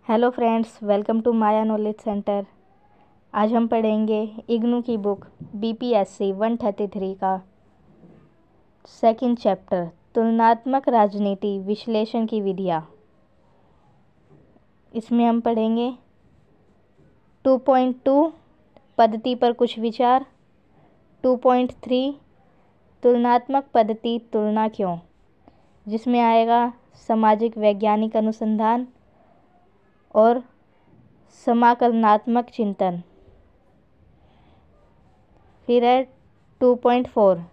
Hello friends, welcome to Maya knowledge centre. आज हम पढ़ेंगे इग्नू की बुक बीपीएससी 133 का सेकंड चैप्टर तुलनात्मक राजनीति विश्लेषण की विधियाँ। इसमें हम पढ़ेंगे 2.2 पद्धति पर कुछ विचार, 2.3 तुलनात्मक पद्धति तुलना क्यों, जिसमें आएगा सामाजिक वैज्ञानिक अनुसंधान और समाकलनात्मक चिंतन। फिर है 2.4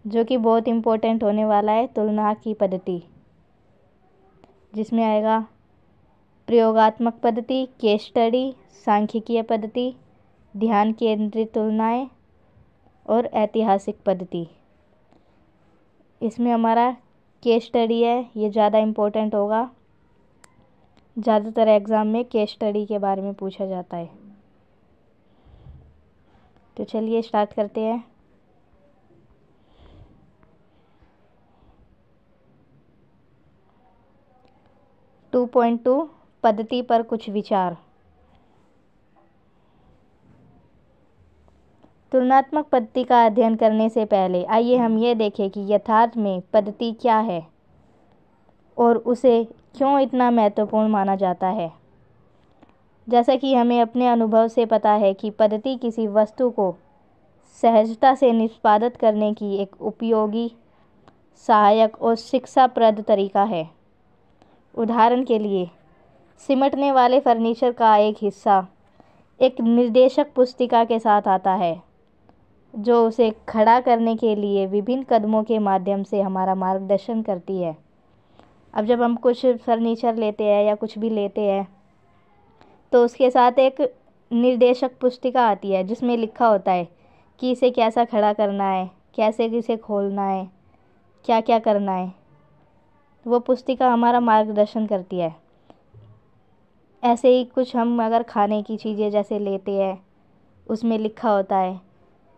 जो कि बहुत इम्पोर्टेंट होने वाला है, तुलना की पद्धति, जिसमें आएगा प्रयोगात्मक पद्धति, केस स्टडी, सांख्यिकीय पद्धति, ध्यान केंद्रित तुलनाएं और ऐतिहासिक पद्धति। इसमें हमारा केस स्टडी है, ये ज़्यादा इम्पोर्टेंट होगा। ज़्यादातर एग्ज़ाम में केस स्टडी के बारे में पूछा जाता है। तो चलिए स्टार्ट करते हैं। टू पॉइंट टू पद्धति पर कुछ विचार। तुलनात्मक पद्धति का अध्ययन करने से पहले आइए हम ये देखें कि यथार्थ में पद्धति क्या है और उसे क्यों इतना महत्वपूर्ण माना जाता है। जैसा कि हमें अपने अनुभव से पता है कि पद्धति किसी वस्तु को सहजता से निष्पादित करने की एक उपयोगी, सहायक और शिक्षाप्रद तरीका है। उदाहरण के लिए, सिमटने वाले फर्नीचर का एक हिस्सा एक निर्देशक पुस्तिका के साथ आता है, जो उसे खड़ा करने के लिए विभिन्न कदमों के माध्यम से हमारा मार्गदर्शन करती है। अब जब हम कुछ फर्नीचर लेते हैं या कुछ भी लेते हैं तो उसके साथ एक निर्देशक पुस्तिका आती है, जिसमें लिखा होता है कि इसे कैसा खड़ा करना है, कैसे इसे खोलना है, क्या क्या करना है। वो पुस्तिका हमारा मार्गदर्शन करती है। ऐसे ही कुछ हम अगर खाने की चीज़ें जैसे लेते हैं, उसमें लिखा होता है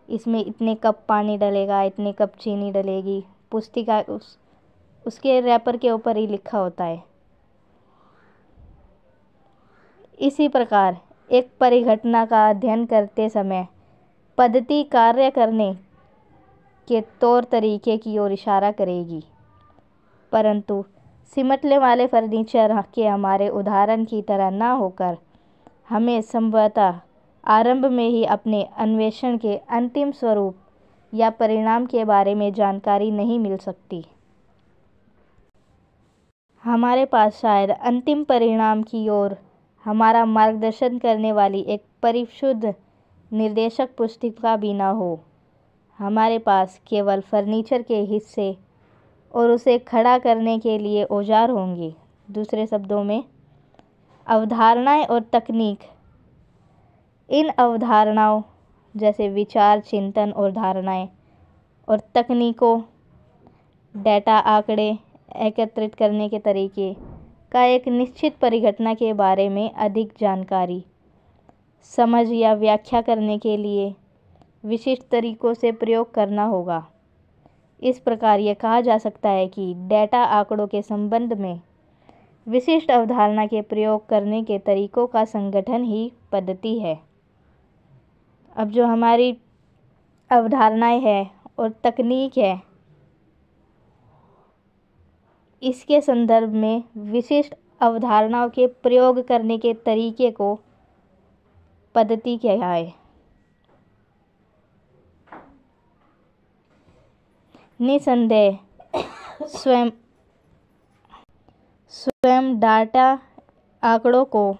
इसमें इतने कप पानी डलेगा, इतने कप चीनी डलेगी। पुस्तिका उसके रैपर के ऊपर ही लिखा होता है। इसी प्रकार एक परिघटना का अध्ययन करते समय पद्धति कार्य करने के तौर तरीके की ओर इशारा करेगी, परंतु सिमटने वाले फर्नीचर के हमारे उदाहरण की तरह ना होकर हमें संभवतः आरंभ में ही अपने अन्वेषण के अंतिम स्वरूप या परिणाम के बारे में जानकारी नहीं मिल सकती। हमारे पास शायद अंतिम परिणाम की ओर हमारा मार्गदर्शन करने वाली एक परिशुद्ध निर्देशक पुस्तिका भी ना हो। हमारे पास केवल फर्नीचर के हिस्से और उसे खड़ा करने के लिए औजार होंगे। दूसरे शब्दों में, अवधारणाएं और तकनीक। इन अवधारणाओं जैसे विचार, चिंतन और धारणाएं और तकनीकों, डेटा, आंकड़े एकत्रित करने के तरीके का एक निश्चित परिघटना के बारे में अधिक जानकारी, समझ या व्याख्या करने के लिए विशिष्ट तरीकों से प्रयोग करना होगा। इस प्रकार यह कहा जा सकता है कि डेटा, आंकड़ों के संबंध में विशिष्ट अवधारणा के प्रयोग करने के तरीकों का संगठन ही पद्धति है। अब जो हमारी अवधारणाएं है और तकनीक है, इसके संदर्भ में विशिष्ट अवधारणाओं के प्रयोग करने के तरीके को पद्धति कहलाए। निसंदेह स्वयं डाटा, आंकड़ों को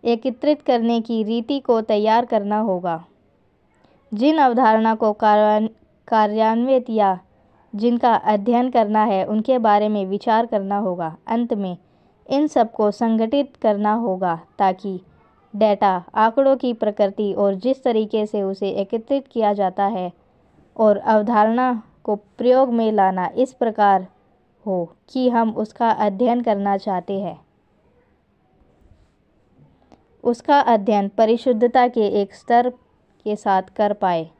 एकत्रित करने की रीति को तैयार करना होगा। जिन अवधारणा को कार्यान्वित या जिनका अध्ययन करना है, उनके बारे में विचार करना होगा। अंत में इन सब को संगठित करना होगा ताकि डेटा, आंकड़ों की प्रकृति और जिस तरीके से उसे एकत्रित किया जाता है और अवधारणा को प्रयोग में लाना इस प्रकार हो कि हम उसका अध्ययन करना चाहते हैं। उसका अध्ययन परिशुद्धता के एक स्तर के साथ कर पाए।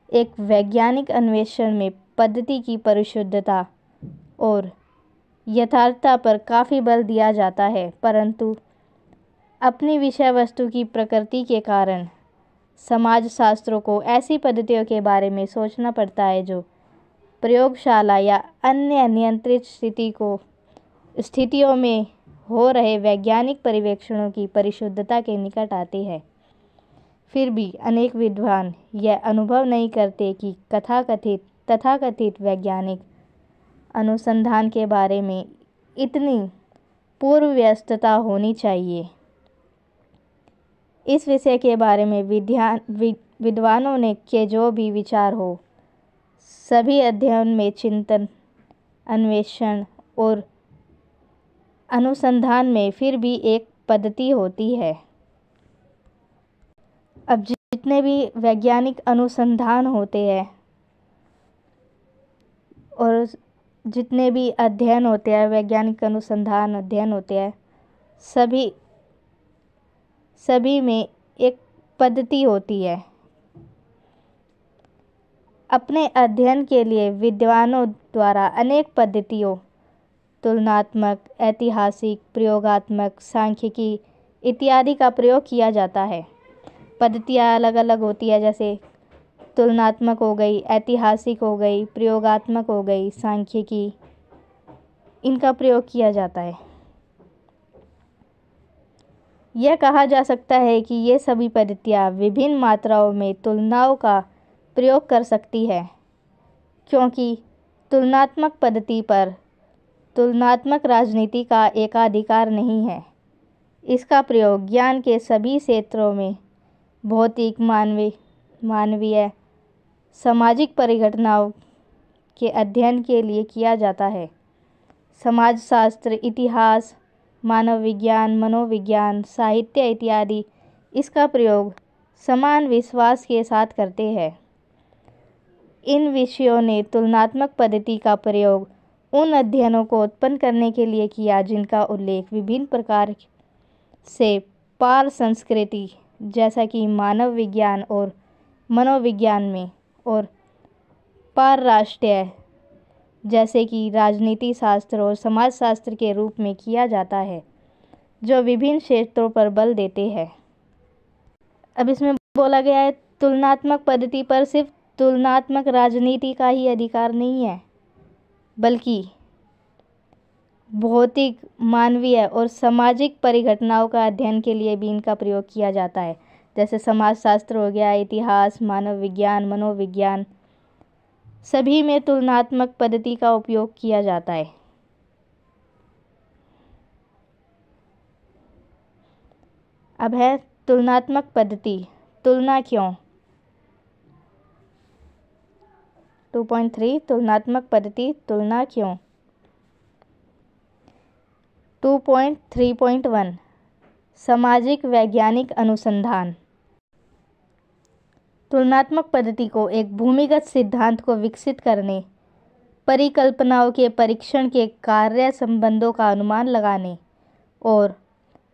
एक वैज्ञानिक अन्वेषण में पद्धति की परिशुद्धता और यथार्थता पर काफ़ी बल दिया जाता है, परंतु अपनी विषय वस्तु की प्रकृति के कारण समाजशास्त्रों को ऐसी पद्धतियों के बारे में सोचना पड़ता है जो प्रयोगशाला या अन्य नियंत्रित स्थितियों में हो रहे वैज्ञानिक पर्यवेक्षणों की परिशुद्धता के निकट आती है। फिर भी अनेक विद्वान यह अनुभव नहीं करते कि तथाकथित वैज्ञानिक अनुसंधान के बारे में इतनी पूर्वव्यवस्था होनी चाहिए। इस विषय के बारे में विद्वानों ने के जो भी विचार हो, सभी अध्ययन में चिंतन, अन्वेषण और अनुसंधान में फिर भी एक पद्धति होती है। अब जितने भी वैज्ञानिक अनुसंधान होते हैं और जितने भी अध्ययन होते हैं, वैज्ञानिक अनुसंधान अध्ययन होते हैं, सभी में एक पद्धति होती है। अपने अध्ययन के लिए विद्वानों द्वारा अनेक पद्धतियों तुलनात्मक, ऐतिहासिक, प्रयोगात्मक, सांख्यिकी इत्यादि का प्रयोग किया जाता है। पद्धतियाँ अलग अलग होती है, जैसे तुलनात्मक हो गई, ऐतिहासिक हो गई, प्रयोगात्मक हो गई, सांख्यिकी, इनका प्रयोग किया जाता है। यह कहा जा सकता है कि ये सभी पद्धतियाँ विभिन्न मात्राओं में तुलनाओं का प्रयोग कर सकती है, क्योंकि तुलनात्मक पद्धति पर तुलनात्मक राजनीति का एकाधिकार नहीं है। इसका प्रयोग ज्ञान के सभी क्षेत्रों में भौतिक, मानवीय, सामाजिक परिघटनाओं के अध्ययन के लिए किया जाता है। समाजशास्त्र, इतिहास, मानव विज्ञान, मनोविज्ञान, साहित्य इत्यादि इसका प्रयोग समान विश्वास के साथ करते हैं। इन विषयों ने तुलनात्मक पद्धति का प्रयोग उन अध्ययनों को उत्पन्न करने के लिए किया जिनका उल्लेख विभिन्न प्रकार से पार संस्कृति, जैसा कि मानव विज्ञान और मनोविज्ञान में, और पार राष्ट्रीय, जैसे कि राजनीति शास्त्र और समाजशास्त्र के रूप में किया जाता है, जो विभिन्न क्षेत्रों पर बल देते हैं। अब इसमें बोला गया है तुलनात्मक पद्धति पर सिर्फ तुलनात्मक राजनीति का ही अधिकार नहीं है, बल्कि भौतिक, मानवीय और सामाजिक परिघटनाओं का अध्ययन के लिए भी इनका प्रयोग किया जाता है, जैसे समाजशास्त्र हो गया, इतिहास, मानव विज्ञान, मनोविज्ञान, सभी में तुलनात्मक पद्धति का उपयोग किया जाता है। अब है तुलनात्मक पद्धति, तुलना क्यों। 2.3 तुलनात्मक पद्धति, तुलना क्यों। 2.3.1 सामाजिक वैज्ञानिक अनुसंधान। तुलनात्मक पद्धति को एक भूमिगत सिद्धांत को विकसित करने, परिकल्पनाओं के परीक्षण के कार्य संबंधों का अनुमान लगाने और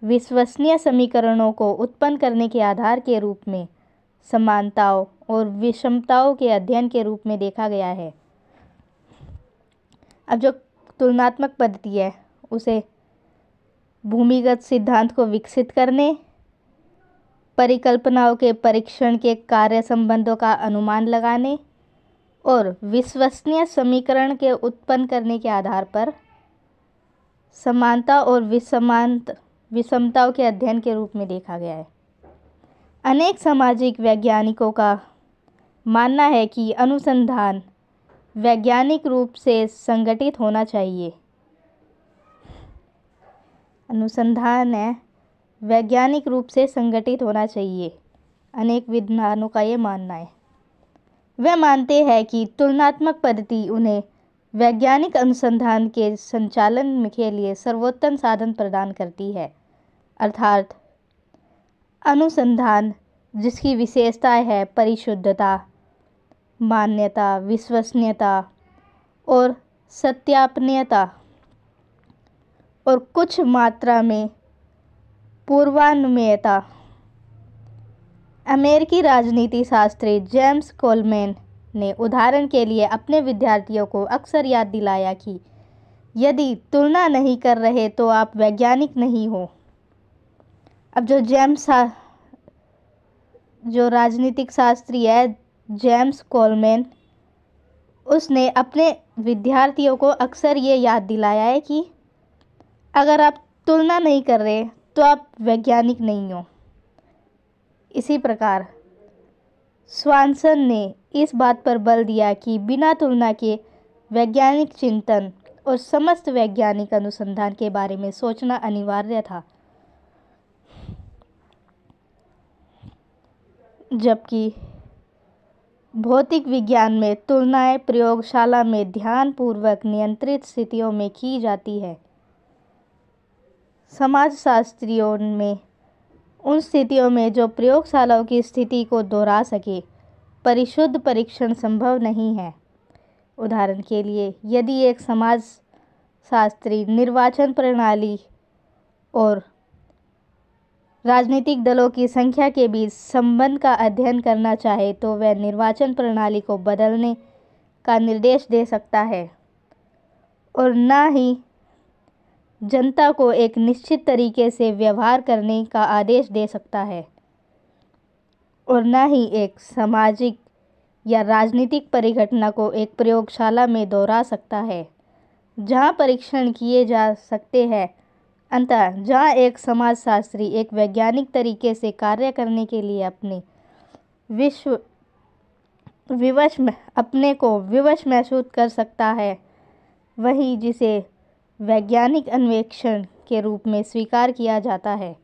विश्वसनीय समीकरणों को उत्पन्न करने के आधार के रूप में समानताओं और विषमताओं के अध्ययन के रूप में देखा गया है। अब जो तुलनात्मक पद्धति है, उसे भूमिगत सिद्धांत को विकसित करने, परिकल्पनाओं के परीक्षण के कार्य संबंधों का अनुमान लगाने और विश्वसनीय समीकरण के उत्पन्न करने के आधार पर समानता और विषमताओं के अध्ययन के रूप में देखा गया है। अनेक सामाजिक वैज्ञानिकों का मानना है कि अनुसंधान वैज्ञानिक रूप से संगठित होना चाहिए। अनुसंधान है वैज्ञानिक रूप से संगठित होना चाहिए। अनेक विद्वानों का ये मानना है। वे मानते हैं कि तुलनात्मक पद्धति उन्हें वैज्ञानिक अनुसंधान के संचालन के लिए सर्वोत्तम साधन प्रदान करती है, अर्थात अनुसंधान जिसकी विशेषताएं है परिशुद्धता, मान्यता, विश्वसनीयता और सत्यापनीयता और कुछ मात्रा में पूर्वानुमेयता। अमेरिकी राजनीति शास्त्री जेम्स कोलमैन ने उदाहरण के लिए अपने विद्यार्थियों को अक्सर याद दिलाया कि यदि तुलना नहीं कर रहे तो आप वैज्ञानिक नहीं हो। अब जो राजनीतिक शास्त्री है जेम्स कोलमैन, उसने अपने विद्यार्थियों को अक्सर ये याद दिलाया है कि अगर आप तुलना नहीं कर रहे तो आप वैज्ञानिक नहीं हो। इसी प्रकार स्वानसन ने इस बात पर बल दिया कि बिना तुलना के वैज्ञानिक चिंतन और समस्त वैज्ञानिक अनुसंधान के बारे में सोचना अनिवार्य था। जबकि भौतिक विज्ञान में तुलनाएं प्रयोगशाला में ध्यानपूर्वक नियंत्रित स्थितियों में की जाती है, समाजशास्त्रियों में उन स्थितियों में जो प्रयोगशालाओं की स्थिति को दोहरा सके परिशुद्ध परीक्षण संभव नहीं है। उदाहरण के लिए, यदि एक समाजशास्त्री निर्वाचन प्रणाली और राजनीतिक दलों की संख्या के बीच संबंध का अध्ययन करना चाहे तो वह निर्वाचन प्रणाली को बदलने का निर्देश दे सकता है और न ही जनता को एक निश्चित तरीके से व्यवहार करने का आदेश दे सकता है और न ही एक सामाजिक या राजनीतिक परिघटना को एक प्रयोगशाला में दोहरा सकता है जहां परीक्षण किए जा सकते हैं। अंततः जहाँ एक समाजशास्त्री एक वैज्ञानिक तरीके से कार्य करने के लिए अपने को विवश महसूस कर सकता है, वही जिसे वैज्ञानिक अन्वेषण के रूप में स्वीकार किया जाता है,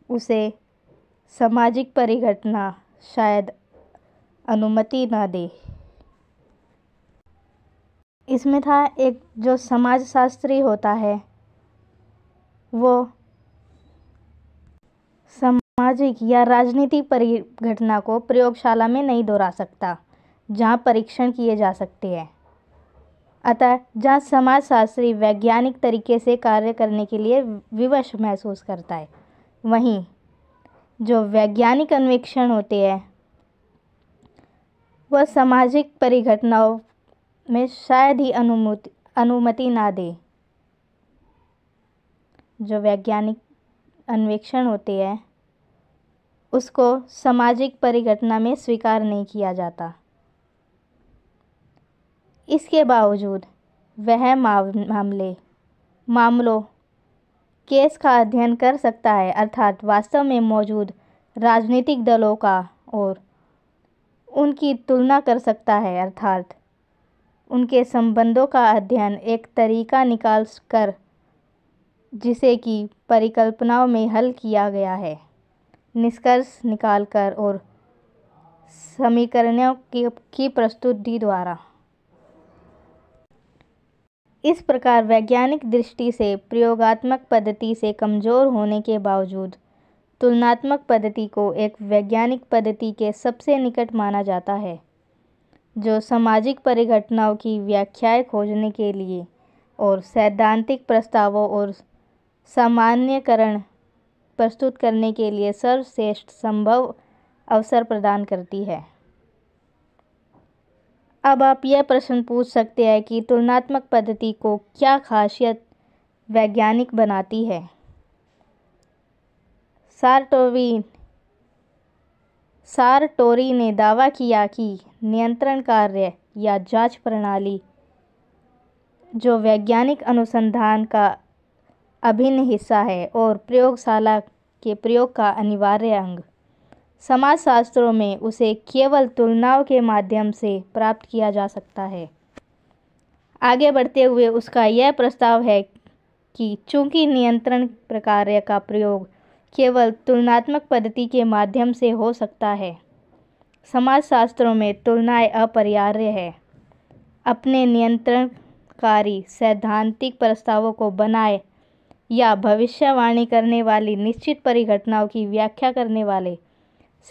उसे सामाजिक परिघटना शायद अनुमति न दे। इसमें था एक जो समाजशास्त्री होता है वो सामाजिक या राजनीतिक परिघटना को प्रयोगशाला में नहीं दोहरा सकता जहां परीक्षण किए जा सकते हैं। अतः जहां समाजशास्त्री वैज्ञानिक तरीके से कार्य करने के लिए विवश महसूस करता है, वहीं जो वैज्ञानिक अन्वेषण होते हैं वह सामाजिक परिघटनाओं में शायद ही अनुमति ना दे। जो वैज्ञानिक अन्वेषण होते हैं उसको सामाजिक परिघटना में स्वीकार नहीं किया जाता। इसके बावजूद वह मामलों केस का अध्ययन कर सकता है, अर्थात वास्तव में मौजूद राजनीतिक दलों का और उनकी तुलना कर सकता है, अर्थात उनके संबंधों का अध्ययन एक तरीका निकाल कर जिसे कि परिकल्पनाओं में हल किया गया है, निष्कर्ष निकालकर और समीकरणों की प्रस्तुति द्वारा। इस प्रकार वैज्ञानिक दृष्टि से प्रयोगात्मक पद्धति से कमज़ोर होने के बावजूद तुलनात्मक पद्धति को एक वैज्ञानिक पद्धति के सबसे निकट माना जाता है, जो सामाजिक परिघटनाओं की व्याख्याएं खोजने के लिए और सैद्धांतिक प्रस्तावों और सामान्यीकरण प्रस्तुत करने के लिए सर्वश्रेष्ठ संभव अवसर प्रदान करती है। अब आप यह प्रश्न पूछ सकते हैं कि तुलनात्मक पद्धति को क्या खासियत वैज्ञानिक बनाती है। सारटोरी ने दावा किया कि नियंत्रण कार्य या जांच प्रणाली, जो वैज्ञानिक अनुसंधान का अभिन्न हिस्सा है और प्रयोगशाला के प्रयोग का अनिवार्य अंग, समाजशास्त्रों में उसे केवल तुलनाओं के माध्यम से प्राप्त किया जा सकता है। आगे बढ़ते हुए उसका यह प्रस्ताव है कि चूंकि नियंत्रण कार्य का प्रयोग केवल तुलनात्मक पद्धति के माध्यम से हो सकता है, समाजशास्त्रों में तुलनाएं अपरिहार्य है। अपने नियंत्रणकारी सैद्धांतिक प्रस्तावों को बनाए या भविष्यवाणी करने वाली निश्चित परिघटनाओं की व्याख्या करने वाले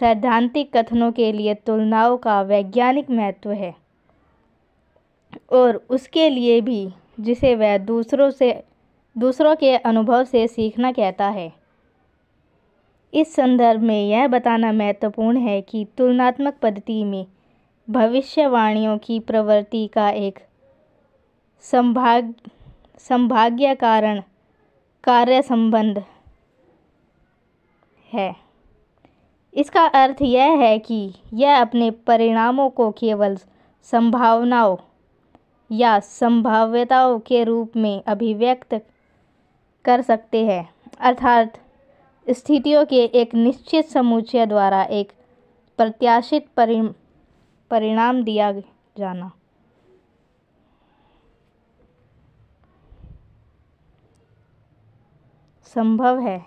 सैद्धांतिक कथनों के लिए तुलनाओं का वैज्ञानिक महत्व है और उसके लिए भी जिसे वह दूसरों के अनुभव से सीखना कहता है। इस संदर्भ में यह बताना महत्वपूर्ण है कि तुलनात्मक पद्धति में भविष्यवाणियों की प्रवृत्ति का एक संभाव्य कारण कार्य संबंध है। इसका अर्थ यह है कि यह अपने परिणामों को केवल संभावनाओं या संभाव्यताओं के रूप में अभिव्यक्त कर सकते हैं, अर्थात स्थितियों के एक निश्चित समुच्चय द्वारा एक प्रत्याशित परिणाम दिया जाना। संभव है।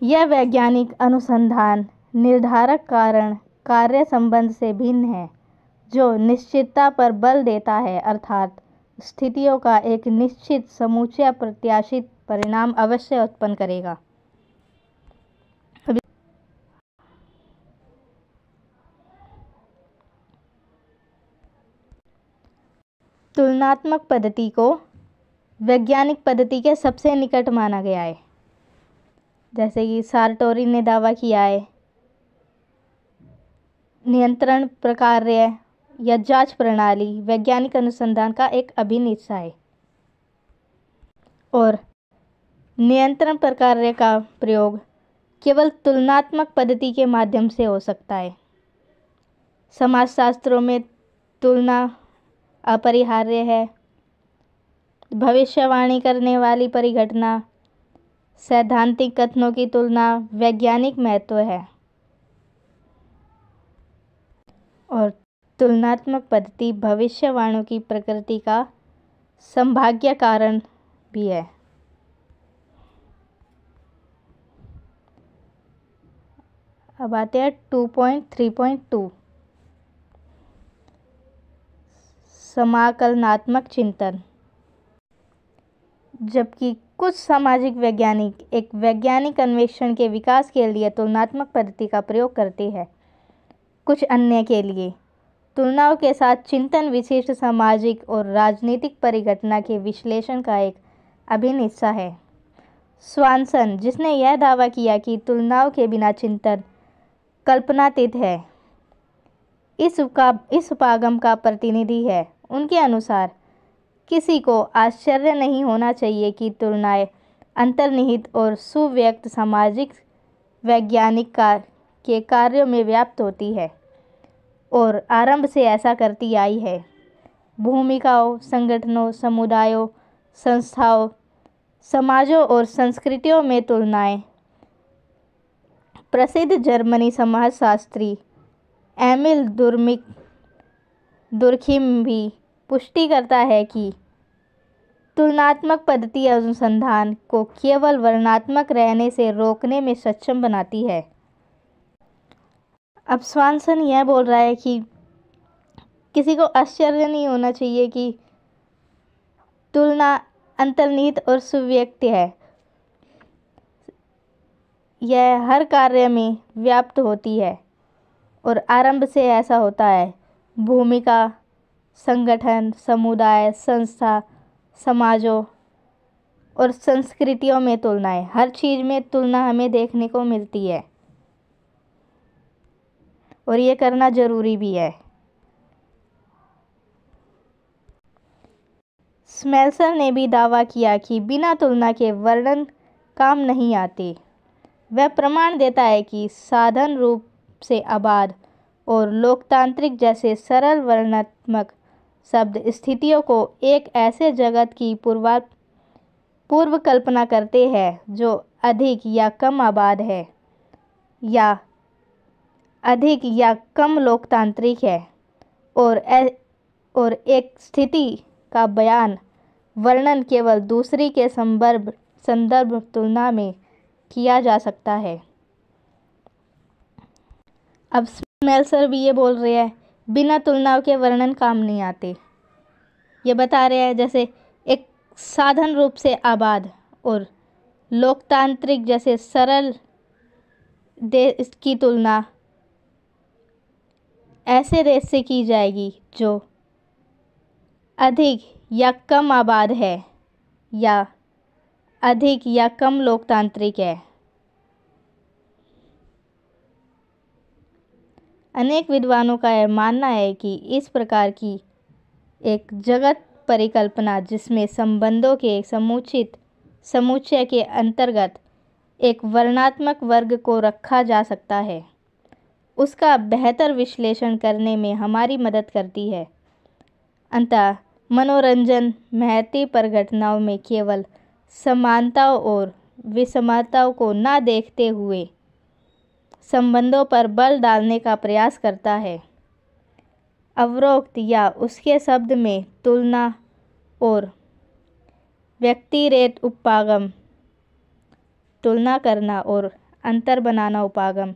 यह वैज्ञानिक अनुसंधान निर्धारक कारण कार्य संबंध से भिन्न है, जो निश्चितता पर बल देता है, अर्थात स्थितियों का एक निश्चित समुच्चय प्रत्याशित परिणाम अवश्य उत्पन्न करेगा। तुलनात्मक पद्धति को वैज्ञानिक पद्धति के सबसे निकट माना गया है। जैसे कि सार्टोरी ने दावा किया है, नियंत्रण प्रक्रिया या जांच प्रणाली वैज्ञानिक अनुसंधान का एक अभिन्न हिस्सा है और नियंत्रण प्रक्रिया का प्रयोग केवल तुलनात्मक पद्धति के माध्यम से हो सकता है। समाजशास्त्रों में तुलना अपरिहार्य है। भविष्यवाणी करने वाली परिघटना, सैद्धांतिक कथनों की तुलना वैज्ञानिक महत्व है और तुलनात्मक पद्धति भविष्यवाणियों की प्रकृति का संभाव्य कारण भी है। अब आते हैं 2.3.2 समाकलनात्मक चिंतन। जबकि कुछ सामाजिक वैज्ञानिक एक वैज्ञानिक अन्वेषण के विकास के लिए तुलनात्मक पद्धति का प्रयोग करते हैं, कुछ अन्य के लिए तुलनाओं के साथ चिंतन विशिष्ट सामाजिक और राजनीतिक परिघटना के विश्लेषण का एक अभिन्न हिस्सा है। स्वानसन, जिसने यह दावा किया कि तुलनाओं के बिना चिंतन कल्पनातीत है, इस उपागम का प्रतिनिधि है। उनके अनुसार किसी को आश्चर्य नहीं होना चाहिए कि तुलनाएं अंतर्निहित और सुव्यक्त सामाजिक वैज्ञानिक के कार्यों में व्याप्त होती है और आरंभ से ऐसा करती आई है। भूमिकाओं, संगठनों, समुदायों, संस्थाओं, समाजों और संस्कृतियों में तुलनाएं। प्रसिद्ध जर्मनी समाजशास्त्री एमिल दुर्खिम भी पुष्टि करता है कि तुलनात्मक पद्धति अनुसंधान को केवल वर्णनात्मक रहने से रोकने में सक्षम बनाती है। अब स्वानसन यह बोल रहा है कि किसी को आश्चर्य नहीं होना चाहिए कि तुलना अंतर्निहित और सुव्यक्त है। यह हर कार्य में व्याप्त होती है और आरंभ से ऐसा होता है। भूमिका, संगठन, समुदाय, संस्था, समाजों और संस्कृतियों में तुलनाएं, हर चीज़ में तुलना हमें देखने को मिलती है और ये करना ज़रूरी भी है। स्मेल्सर ने भी दावा किया कि बिना तुलना के वर्णन काम नहीं आते। वह प्रमाण देता है कि साधन रूप से आबाद और लोकतांत्रिक जैसे सरल वर्णनात्मक शब्द स्थितियों को एक ऐसे जगत की पूर्व कल्पना करते हैं जो अधिक या कम आबाद है या अधिक या कम लोकतांत्रिक है और एक स्थिति का बयान वर्णन केवल दूसरी के संदर्भ तुलना में किया जा सकता है। अब स्मेल्सर भी ये बोल रहे हैं बिना तुलनाओं के वर्णन काम नहीं आते। ये बता रहे हैं जैसे एक साधन रूप से आबाद और लोकतांत्रिक जैसे सरल देश की तुलना ऐसे देश से की जाएगी जो अधिक या कम आबाद है या अधिक या कम लोकतांत्रिक है। अनेक विद्वानों का यह मानना है कि इस प्रकार की एक जगत परिकल्पना जिसमें संबंधों के समुच्चय के अंतर्गत एक वर्णनात्मक वर्ग को रखा जा सकता है, उसका बेहतर विश्लेषण करने में हमारी मदद करती है। अतः मनोरंजन महत्व घटनाओं में केवल समानताओं और विषमताओं को न देखते हुए संबंधों पर बल डालने का प्रयास करता है। अवरोक्त या उसके शब्द में तुलना और व्यक्तिरेत उपागम, तुलना करना और अंतर बनाना उपागम,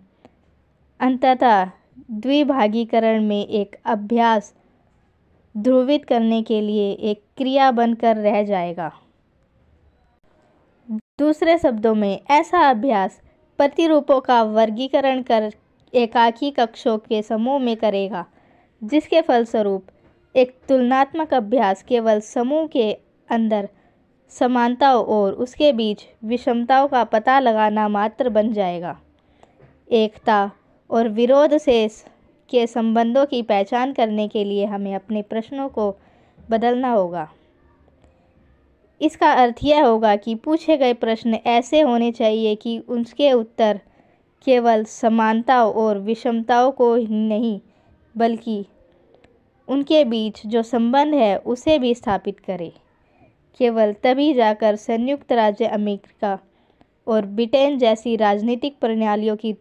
अंततः द्विभागीकरण में एक अभ्यास ध्रुवित करने के लिए एक क्रिया बनकर रह जाएगा। दूसरे शब्दों में, ऐसा अभ्यास प्रतिरूपों का वर्गीकरण कर एकाकी कक्षों के समूह में करेगा, जिसके फलस्वरूप एक तुलनात्मक अभ्यास केवल समूह के अंदर समानताओं और उसके बीच विषमताओं का पता लगाना मात्र बन जाएगा। एकता और विरोध से के संबंधों की पहचान करने के लिए हमें अपने प्रश्नों को बदलना होगा। इसका अर्थ यह होगा कि पूछे गए प्रश्न ऐसे होने चाहिए कि उनके उत्तर केवल समानताओं और विषमताओं को ही नहीं, बल्कि उनके बीच जो संबंध है उसे भी स्थापित करें। केवल तभी जाकर संयुक्त राज्य अमेरिका और ब्रिटेन जैसी राजनीतिक प्रणालियों की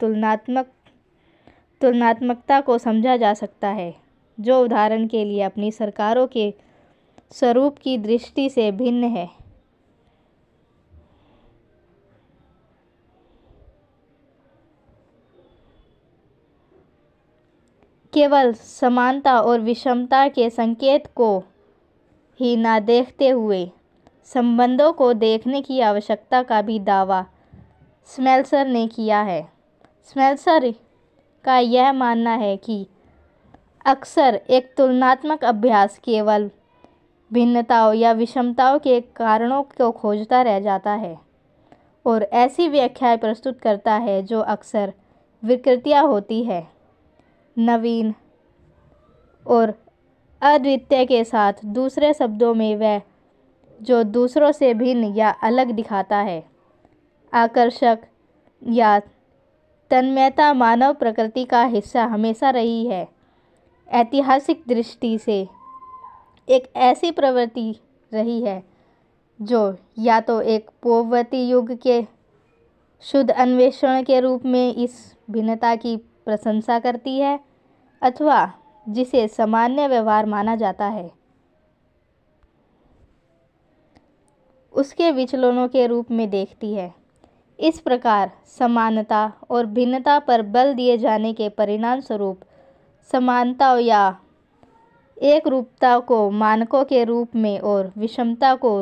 तुलनात्मकता को समझा जा सकता है, जो उदाहरण के लिए अपनी सरकारों के स्वरूप की दृष्टि से भिन्न है। केवल समानता और विषमता के संकेत को ही न देखते हुए संबंधों को देखने की आवश्यकता का भी दावा स्मेल्सर ने किया है। स्मेल्सर का यह मानना है कि अक्सर एक तुलनात्मक अभ्यास केवल भिन्नताओं या विषमताओं के कारणों को खोजता रह जाता है और ऐसी व्याख्याएं प्रस्तुत करता है जो अक्सर विकृतियां होती है, नवीन और अद्वितीय के साथ। दूसरे शब्दों में, वह जो दूसरों से भिन्न या अलग दिखाता है, आकर्षक या तन्मयता मानव प्रकृति का हिस्सा हमेशा रही है। ऐतिहासिक दृष्टि से एक ऐसी प्रवृत्ति रही है जो या तो एक पूर्ववर्ती युग के शुद्ध अन्वेषण के रूप में इस भिन्नता की प्रशंसा करती है, अथवा जिसे सामान्य व्यवहार माना जाता है, उसके विचलनों के रूप में देखती है। इस प्रकार समानता और भिन्नता पर बल दिए जाने के परिणाम स्वरूप समानताओं या एक रूपता को मानकों के रूप में और विषमता को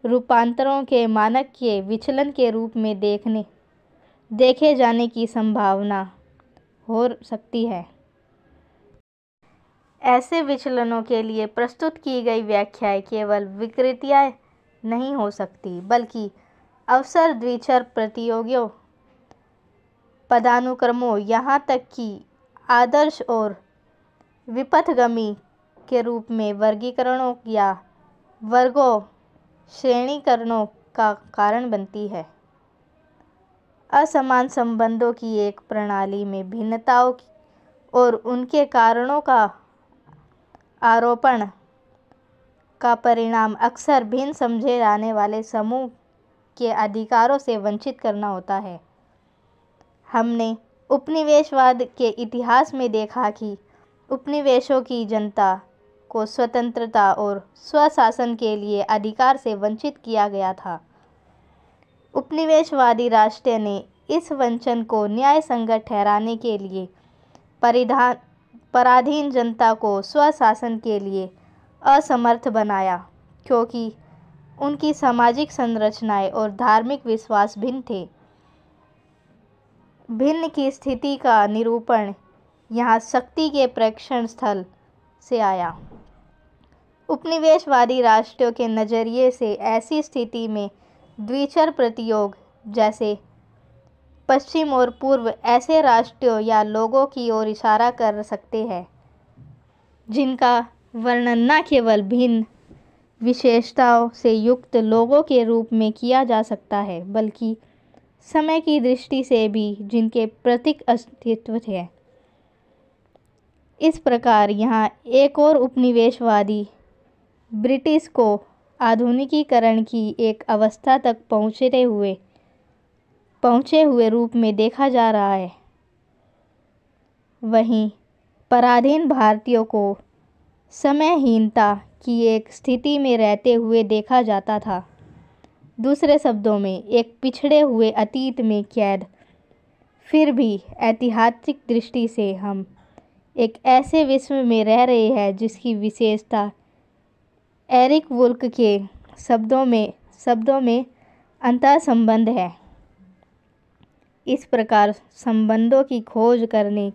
रूपांतरों के मानक के विचलन के रूप में देखे जाने की संभावना हो सकती है। ऐसे विचलनों के लिए प्रस्तुत की गई व्याख्याएं केवल विकृतियां नहीं हो सकती, बल्कि अवसर द्विचर प्रतियोगियों, पदानुक्रमों, यहाँ तक कि आदर्श और विपथगामी के रूप में वर्गीकरणों या वर्गों श्रेणीकरणों का कारण बनती है। असमान संबंधों की एक प्रणाली में भिन्नताओं और उनके कारणों का आरोपण का परिणाम अक्सर भिन्न समझे जाने वाले समूह के अधिकारों से वंचित करना होता है। हमने उपनिवेशवाद के इतिहास में देखा कि उपनिवेशों की जनता को स्वतंत्रता और स्वशासन के लिए अधिकार से वंचित किया गया था। उपनिवेशवादी राष्ट्र ने इस वंचन को न्यायसंगत ठहराने के लिए पराधीन जनता को स्वशासन के लिए असमर्थ बनाया, क्योंकि उनकी सामाजिक संरचनाएं और धार्मिक विश्वास भिन्न थे। भिन्न की स्थिति का निरूपण यहाँ शक्ति के प्रेक्षण स्थल से आया। उपनिवेशवादी राष्ट्रों के नज़रिए से ऐसी स्थिति में द्विचर प्रतियोग, जैसे पश्चिम और पूर्व, ऐसे राष्ट्रों या लोगों की ओर इशारा कर सकते हैं जिनका वर्णन न केवल भिन्न विशेषताओं से युक्त लोगों के रूप में किया जा सकता है, बल्कि समय की दृष्टि से भी जिनके प्रतीक अस्तित्व है। इस प्रकार यहाँ एक और उपनिवेशवादी ब्रिटिश को आधुनिकीकरण की एक अवस्था तक पहुँचे हुए रूप में देखा जा रहा है। वहीं पराधीन भारतीयों को समयहीनता की एक स्थिति में रहते हुए देखा जाता था। दूसरे शब्दों में, एक पिछड़े हुए अतीत में कैद। फिर भी ऐतिहासिक दृष्टि से हम एक ऐसे विश्व में रह रहे हैं जिसकी विशेषता एरिक वुल्फ के शब्दों में अंतःसंबंध है। इस प्रकार संबंधों की खोज करने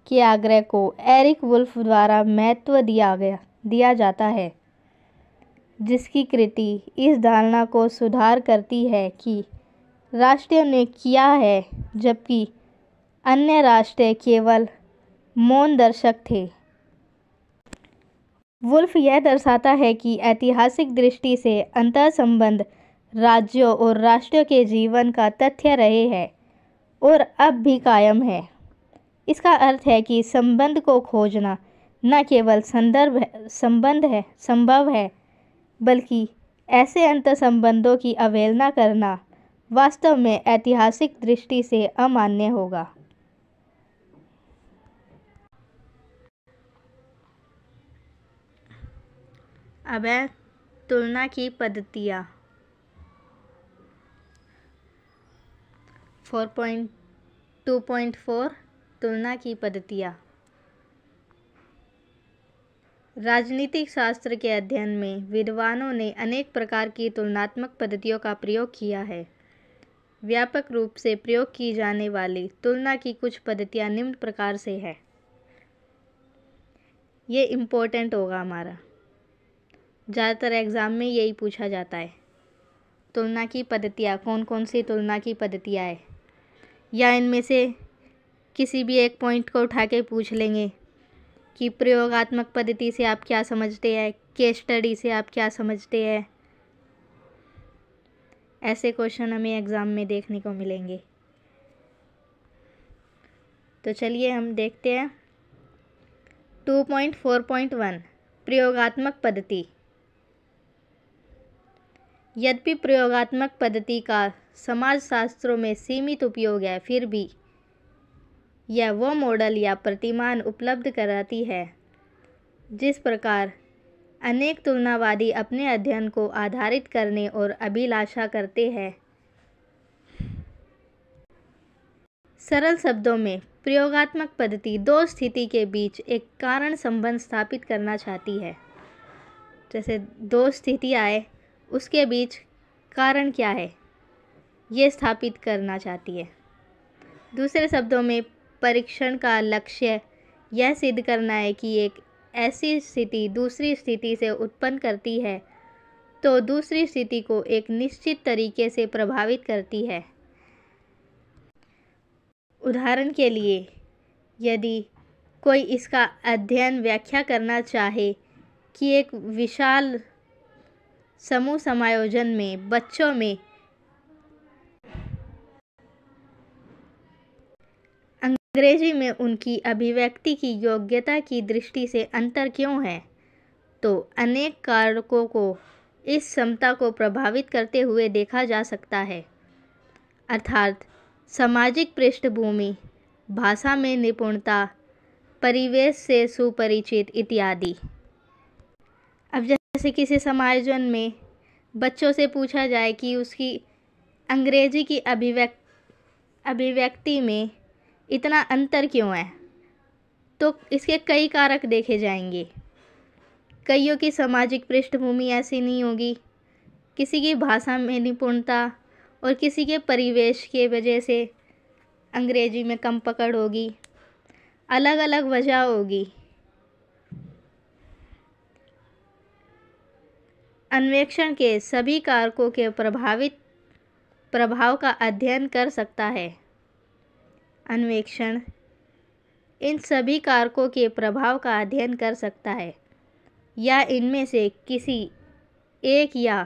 के आग्रह को एरिक वुल्फ द्वारा महत्व दिया जाता है, जिसकी कृति इस धारणा को सुधार करती है कि राष्ट्रों ने किया है जबकि अन्य राष्ट्र केवल मौन दर्शक थे। वुल्फ यह दर्शाता है कि ऐतिहासिक दृष्टि से अंतःसंबंध राज्यों और राष्ट्रों के जीवन का तथ्य रहे हैं और अब भी कायम है। इसका अर्थ है कि संबंध को खोजना न केवल संभव है, बल्कि ऐसे अंतःसंबंधों की अवहेलना करना वास्तव में ऐतिहासिक दृष्टि से अमान्य होगा। अब है तुलना की पद्धतियाँ। 4.2.4 तुलना की पद्धतियाँ। राजनीतिक शास्त्र के अध्ययन में विद्वानों ने अनेक प्रकार की तुलनात्मक पद्धतियों का प्रयोग किया है। व्यापक रूप से प्रयोग की जाने वाली तुलना की कुछ पद्धतियाँ निम्न प्रकार से है। ये इम्पोर्टेंट होगा हमारा, ज़्यादातर एग्ज़ाम में यही पूछा जाता है। तुलना की पद्धतियाँ, कौन कौन सी तुलना की पद्धतियाँ है, या इनमें से किसी भी एक पॉइंट को उठा के पूछ लेंगे कि प्रयोगात्मक पद्धति से आप क्या समझते हैं, केस स्टडी से आप क्या समझते हैं। ऐसे क्वेश्चन हमें एग्ज़ाम में देखने को मिलेंगे। तो चलिए हम देखते हैं 2.4.1 प्रयोगात्मक पद्धति। यद्यपि प्रयोगात्मक पद्धति का समाजशास्त्रों में सीमित उपयोग है, फिर भी यह वो मॉडल या प्रतिमान उपलब्ध कराती है जिस प्रकार अनेक तुलनावादी अपने अध्ययन को आधारित करने और अभिलाषा करते हैं। सरल शब्दों में, प्रयोगात्मक पद्धति दो स्थिति के बीच एक कारण संबंध स्थापित करना चाहती है। जैसे दो स्थितियाँ आए, उसके बीच कारण क्या है, ये स्थापित करना चाहती है। दूसरे शब्दों में, परीक्षण का लक्ष्य यह सिद्ध करना है कि एक ऐसी स्थिति दूसरी स्थिति से उत्पन्न करती है तो दूसरी स्थिति को एक निश्चित तरीके से प्रभावित करती है। उदाहरण के लिए, यदि कोई इसका अध्ययन व्याख्या करना चाहे कि एक विशाल समूह समायोजन में बच्चों में अंग्रेजी में उनकी अभिव्यक्ति की योग्यता की दृष्टि से अंतर क्यों है, तो अनेक कारकों को इस क्षमता को प्रभावित करते हुए देखा जा सकता है, अर्थात सामाजिक पृष्ठभूमि, भाषा में निपुणता, परिवेश से सुपरिचित इत्यादि। अब जैसे किसी समायोजन में बच्चों से पूछा जाए कि उसकी अंग्रेजी की अभिव्यक्ति में इतना अंतर क्यों है, तो इसके कई कारक देखे जाएंगे। कईयों की सामाजिक पृष्ठभूमि ऐसी नहीं होगी, किसी की भाषा में निपुणता और किसी के परिवेश के वजह से अंग्रेजी में कम पकड़ होगी, अलग अलग वजह होगी। अन्वेषण के सभी कारकों के प्रभाव का अध्ययन कर सकता है। अन्वेषण इन सभी कारकों के प्रभाव का अध्ययन कर सकता है या इनमें से किसी एक या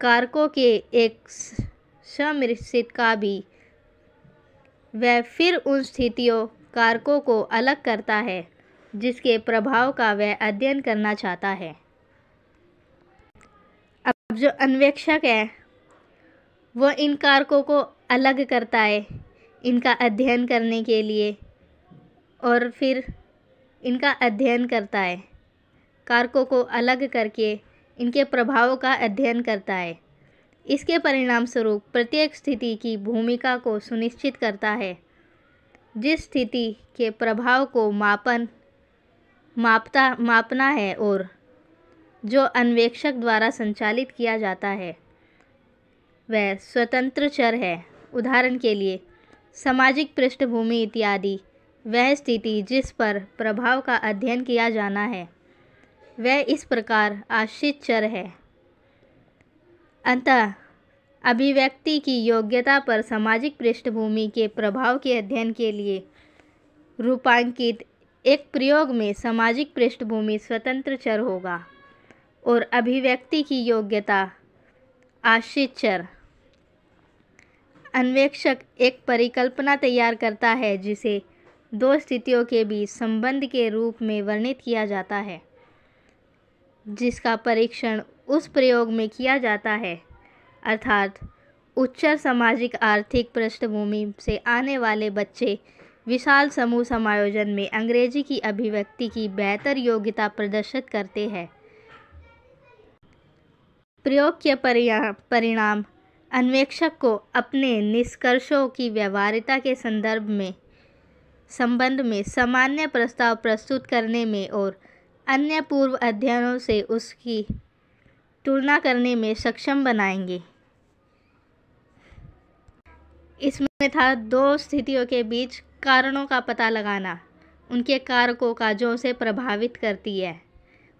कारकों के एक सम्मिश्रित का भी वह फिर उन स्थितियों कारकों को अलग करता है जिसके प्रभाव का वह अध्ययन करना चाहता है। अब जो अन्वेषक है वह इन कारकों को अलग करता है इनका अध्ययन करने के लिए, और फिर इनका अध्ययन करता है, कारकों को अलग करके इनके प्रभावों का अध्ययन करता है। इसके परिणाम स्वरूप प्रत्येक स्थिति की भूमिका को सुनिश्चित करता है। जिस स्थिति के प्रभाव को मापना है और जो अन्वेषक द्वारा संचालित किया जाता है वह स्वतंत्र चर है। उदाहरण के लिए सामाजिक पृष्ठभूमि इत्यादि। वह स्थिति जिस पर प्रभाव का अध्ययन किया जाना है वह इस प्रकार आश्रित चर है। अतः अभिव्यक्ति की योग्यता पर सामाजिक पृष्ठभूमि के प्रभाव के अध्ययन के लिए रूपांकित एक प्रयोग में सामाजिक पृष्ठभूमि स्वतंत्र चर होगा और अभिव्यक्ति की योग्यता आश्रित चर। अन्वेषक एक परिकल्पना तैयार करता है जिसे दो स्थितियों के बीच संबंध के रूप में वर्णित किया जाता है, जिसका परीक्षण उस प्रयोग में किया जाता है, अर्थात उच्चतर सामाजिक आर्थिक पृष्ठभूमि से आने वाले बच्चे विशाल समूह समायोजन में अंग्रेजी की अभिव्यक्ति की बेहतर योग्यता प्रदर्शित करते हैं। प्रयोग के परिणाम अन्वेषक को अपने निष्कर्षों की व्यवहार्यता के संबंध में सामान्य प्रस्ताव प्रस्तुत करने में और अन्य पूर्व अध्ययनों से उसकी तुलना करने में सक्षम बनाएंगे। इसमें था दो स्थितियों के बीच कारणों का पता लगाना, उनके कारकों का जो उसे प्रभावित करती है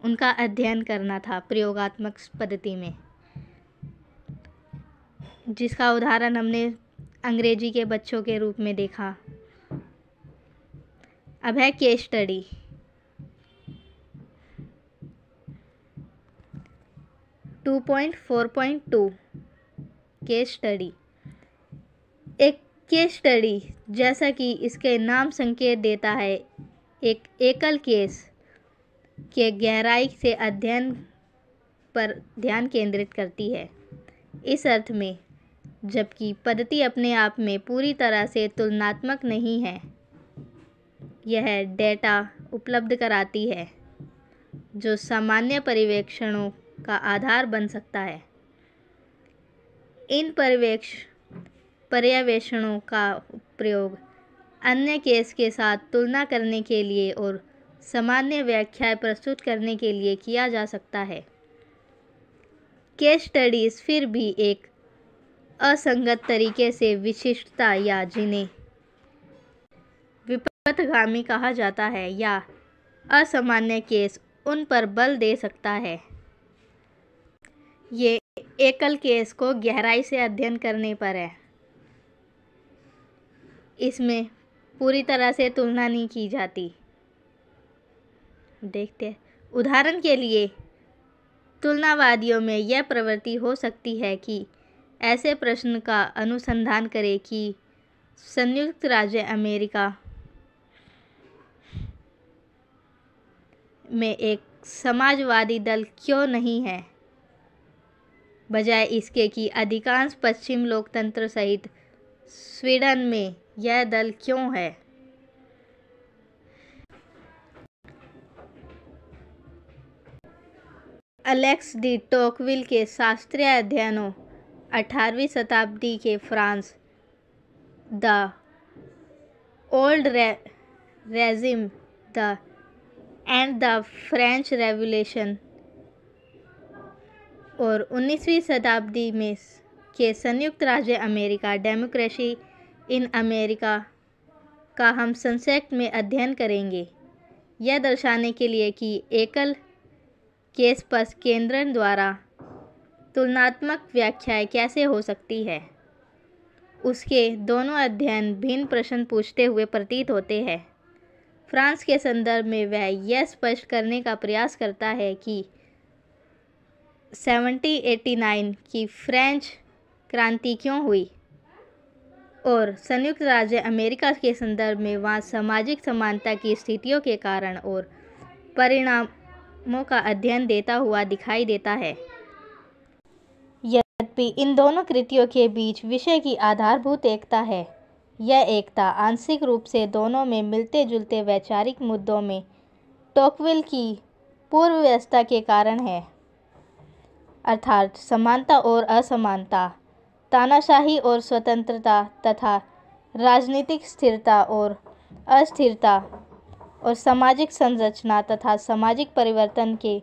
उनका अध्ययन करना था प्रयोगात्मक पद्धति में, जिसका उदाहरण हमने अंग्रेजी के बच्चों के रूप में देखा। अब है case study. Two 2.4.2 case study. एक केस स्टडी जैसा कि इसके नाम संकेत देता है एक एकल केस के गहराई से अध्ययन पर ध्यान केंद्रित करती है। इस अर्थ में जबकि पद्धति अपने आप में पूरी तरह से तुलनात्मक नहीं है, यह डेटा उपलब्ध कराती है जो सामान्य पर्यवेक्षणों का आधार बन सकता है। इन पर्यवेक्षणों का प्रयोग अन्य केस के साथ तुलना करने के लिए और सामान्य व्याख्याएं प्रस्तुत करने के लिए किया जा सकता है। केस स्टडीज फिर भी एक असंगत तरीके से विशिष्टता या जिन्हें विपथगामी कहा जाता है या असामान्य केस उन पर बल दे सकता है। ये एकल केस को गहराई से अध्ययन करने पर है। इसमें पूरी तरह से तुलना नहीं की जाती। देखते हैं। उदाहरण के लिए तुलनावादियों में यह प्रवृत्ति हो सकती है कि ऐसे प्रश्न का अनुसंधान करें कि संयुक्त राज्य अमेरिका में एक समाजवादी दल क्यों नहीं है, बजाय इसके कि अधिकांश पश्चिम लोकतंत्र सहित स्वीडन में यह दल क्यों है। एलेक्स डी टोकविल के शास्त्रीय अध्ययनों 18वीं शताब्दी के France, the old regime and the French revolution और 19वीं शताब्दी में के संयुक्त राज्य अमेरिका, डेमोक्रेसी इन अमेरिका का हम संक्षेप में अध्ययन करेंगे, यह दर्शाने के लिए कि एकल केस पर केंद्रण द्वारा तुलनात्मक व्याख्याएं कैसे हो सकती है। उसके दोनों अध्ययन भिन्न प्रश्न पूछते हुए प्रतीत होते हैं। फ्रांस के संदर्भ में वह यह स्पष्ट करने का प्रयास करता है कि 1789 की फ्रेंच क्रांति क्यों हुई और संयुक्त राज्य अमेरिका के संदर्भ में वहाँ सामाजिक समानता की स्थितियों के कारण और परिणामों का अध्ययन देता हुआ दिखाई देता है। यद्यपि इन दोनों कृतियों के बीच विषय की आधारभूत एकता है, यह एकता आंशिक रूप से दोनों में मिलते जुलते वैचारिक मुद्दों में टोकविल की पूर्व व्यवस्था के कारण है, अर्थात समानता और असमानता, तानाशाही और स्वतंत्रता तथा राजनीतिक स्थिरता और अस्थिरता और सामाजिक संरचना तथा सामाजिक परिवर्तन के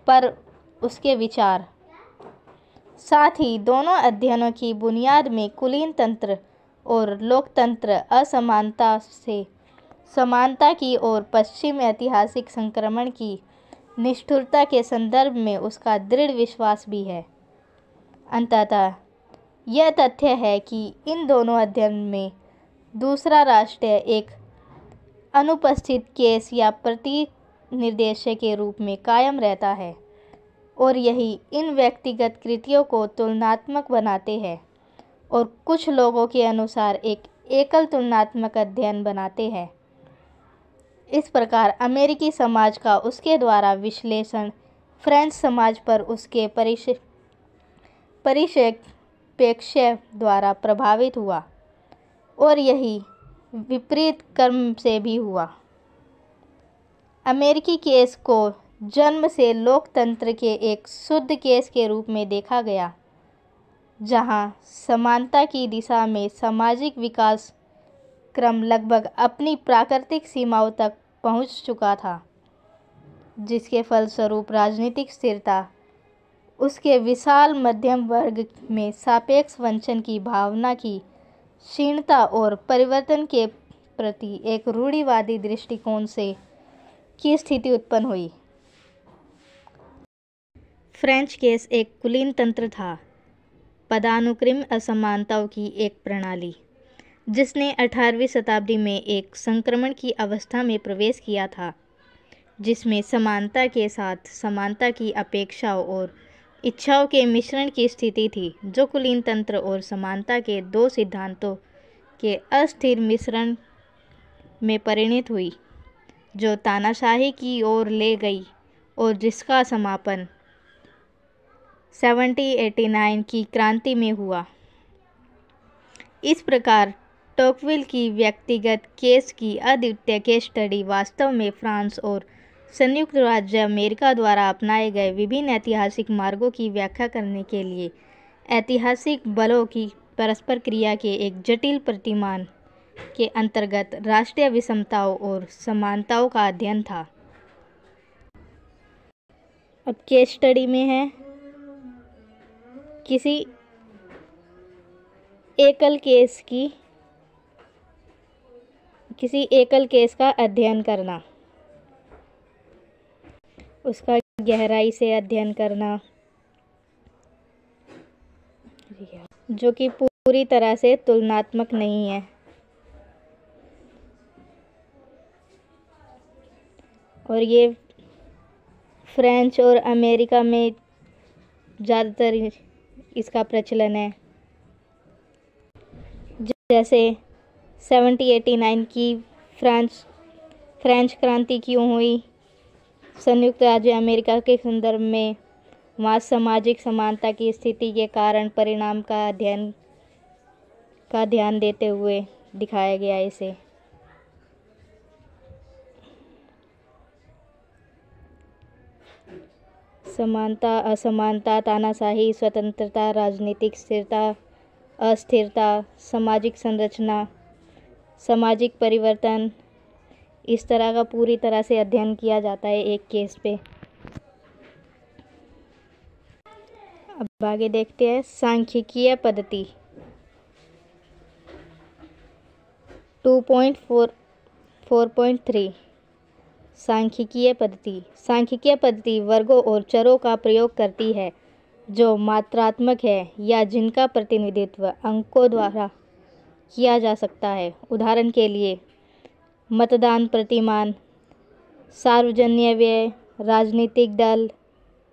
पर उसके विचार। साथ ही दोनों अध्ययनों की बुनियाद में कुलीन तंत्र और लोकतंत्र असमानता से समानता की और पश्चिम ऐतिहासिक संक्रमण की निष्ठुरता के संदर्भ में उसका दृढ़ विश्वास भी है। अंततः यह तथ्य है कि इन दोनों अध्ययन में दूसरा राष्ट्र एक अनुपस्थित केस या प्रतिनिर्देश के रूप में कायम रहता है और यही इन व्यक्तिगत कृतियों को तुलनात्मक बनाते हैं और कुछ लोगों के अनुसार एक एकल तुलनात्मक अध्ययन बनाते हैं। इस प्रकार अमेरिकी समाज का उसके द्वारा विश्लेषण फ्रेंच समाज पर उसके परिप्रेक्ष्य द्वारा प्रभावित हुआ और यही विपरीत क्रम से भी हुआ। अमेरिकी केस को जन्म से लोकतंत्र के एक शुद्ध केस के रूप में देखा गया, जहां समानता की दिशा में सामाजिक विकास क्रम लगभग अपनी प्राकृतिक सीमाओं तक पहुंच चुका था, जिसके फलस्वरूप राजनीतिक स्थिरता उसके विशाल मध्यम वर्ग में सापेक्ष वंचन की भावना की क्षीणता और परिवर्तन के प्रति एक रूढ़िवादी दृष्टिकोण से की स्थिति उत्पन्न हुई। फ्रेंच केस एक कुलीन तंत्र था, पदानुक्रम असमानताओं की एक प्रणाली, जिसने 18वीं शताब्दी में एक संक्रमण की अवस्था में प्रवेश किया था, जिसमें समानता के साथ समानता की अपेक्षाओं और इच्छाओं के मिश्रण की स्थिति थी, जो कुलीन तंत्र और समानता के दो सिद्धांतों के अस्थिर मिश्रण में परिणत हुई, जो तानाशाही की ओर ले गई और जिसका समापन 1789 की क्रांति में हुआ। इस प्रकार टोकविल की व्यक्तिगत केस की अद्वितीय केस स्टडी वास्तव में फ्रांस और संयुक्त राज्य अमेरिका द्वारा अपनाए गए विभिन्न ऐतिहासिक मार्गों की व्याख्या करने के लिए ऐतिहासिक बलों की परस्पर क्रिया के एक जटिल प्रतिमान के अंतर्गत राष्ट्रीय विषमताओं और समानताओं का अध्ययन था। अब केस स्टडी में है किसी एकल केस का अध्ययन करना, उसका गहराई से अध्ययन करना, जो कि पूरी तरह से तुलनात्मक नहीं है, और ये फ्रेंच और अमेरिका में ज़्यादातर इसका प्रचलन है। जैसे 1789 की फ्रेंच क्रांति क्यों हुई, संयुक्त राज्य अमेरिका के संदर्भ में वहाँ सामाजिक समानता की स्थिति के कारण परिणाम का ध्यान देते हुए दिखाया गया इसे। समानता, असमानता, तानाशाही, स्वतंत्रता, राजनीतिक स्थिरता, अस्थिरता, सामाजिक संरचना, सामाजिक परिवर्तन, इस तरह का पूरी तरह से अध्ययन किया जाता है एक केस पे। अब आगे देखते हैं सांख्यिकीय पद्धति 2.4.3 सांख्यिकीय पद्धति वर्गों और चरों का प्रयोग करती है जो मात्रात्मक है या जिनका प्रतिनिधित्व अंकों द्वारा किया जा सकता है। उदाहरण के लिए मतदान प्रतिमान, सार्वजनिक व्यय, राजनीतिक दल,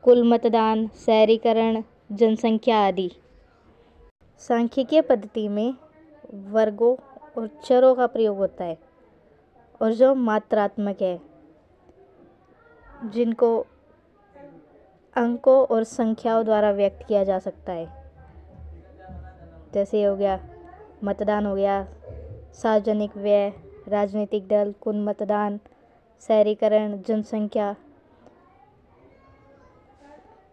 कुल मतदान, शहरीकरण, जनसंख्या आदि। सांख्यिकीय पद्धति में वर्गों और चरों का प्रयोग होता है और जो मात्रात्मक है, जिनको अंकों और संख्याओं द्वारा व्यक्त किया जा सकता है। जैसे हो गया मतदान, हो गया सार्वजनिक व्यय, राजनीतिक दल, कुल मतदान, शहरीकरण, जनसंख्या,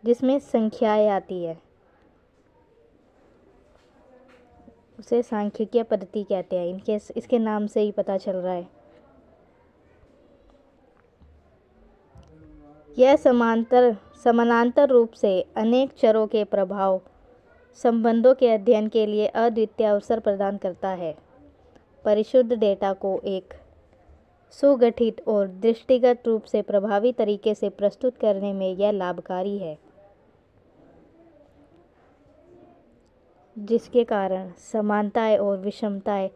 जिसमें संख्याएं आती है, उसे सांख्यिकीय पद्धति कहते हैं। इसके नाम से ही पता चल रहा है। यह समानांतर रूप से अनेक चरों के प्रभाव संबंधों के अध्ययन के लिए अद्वितीय अवसर प्रदान करता है। परिशुद्ध डेटा को एक सुगठित और दृष्टिगत रूप से प्रभावी तरीके से प्रस्तुत करने में यह लाभकारी है, जिसके कारण समानताएं और विषमताएं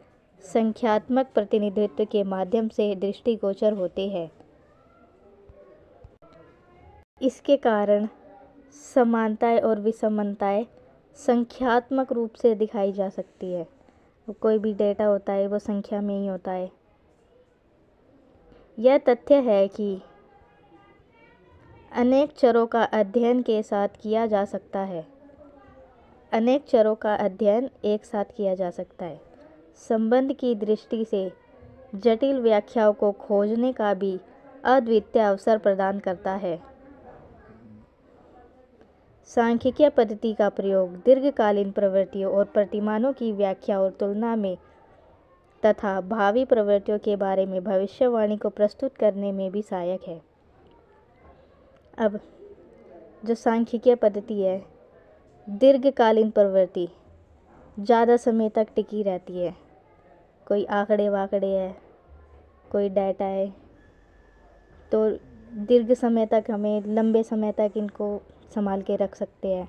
संख्यात्मक प्रतिनिधित्व के माध्यम से दृष्टिगोचर होते हैं। इसके कारण समानताएं और विषमताएं संख्यात्मक रूप से दिखाई जा सकती है। कोई भी डेटा होता है वो संख्या में ही होता है। यह तथ्य है कि अनेक चरों का अध्ययन के साथ किया जा सकता है। अनेक चरों का अध्ययन एक साथ किया जा सकता है। संबंध की दृष्टि से जटिल व्याख्याओं को खोजने का भी अद्वितीय अवसर प्रदान करता है। सांख्यिकीय पद्धति का प्रयोग दीर्घकालीन प्रवृत्तियों और प्रतिमानों की व्याख्या और तुलना में तथा भावी प्रवृत्तियों के बारे में भविष्यवाणी को प्रस्तुत करने में भी सहायक है। अब जो सांख्यिकीय पद्धति है, दीर्घकालीन प्रवृत्ति ज़्यादा समय तक टिकी रहती है। कोई आंकड़े वाकड़े है, कोई डाटा है, तो दीर्घ समय तक, हमें लंबे समय तक इनको संभाल के रख सकते हैं।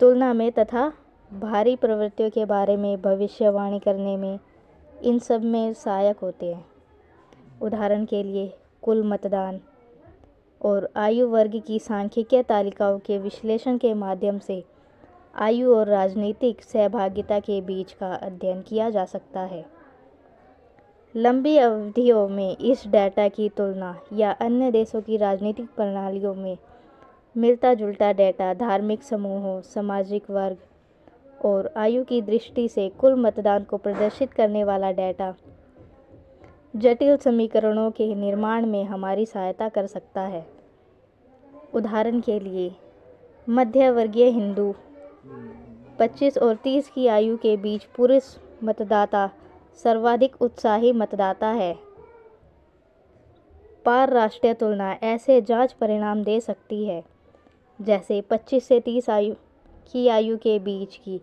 तुलना में तथा भारी प्रवृत्तियों के बारे में भविष्यवाणी करने में इन सब में सहायक होते हैं। उदाहरण के लिए कुल मतदान और आयु वर्ग की सांख्यिकीय तालिकाओं के विश्लेषण के माध्यम से आयु और राजनीतिक सहभागिता के बीच का अध्ययन किया जा सकता है। लंबी अवधियों में इस डेटा की तुलना या अन्य देशों की राजनीतिक प्रणालियों में मिलता जुलता डेटा धार्मिक समूहों, सामाजिक वर्ग और आयु की दृष्टि से कुल मतदान को प्रदर्शित करने वाला डेटा जटिल समीकरणों के निर्माण में हमारी सहायता कर सकता है। उदाहरण के लिए मध्यवर्गीय हिंदू 25 और 30 की आयु के बीच पुरुष मतदाता सर्वाधिक उत्साही मतदाता है। पार राष्ट्रीय तुलना ऐसे जांच परिणाम दे सकती है, जैसे 25 से 30 आयु के बीच की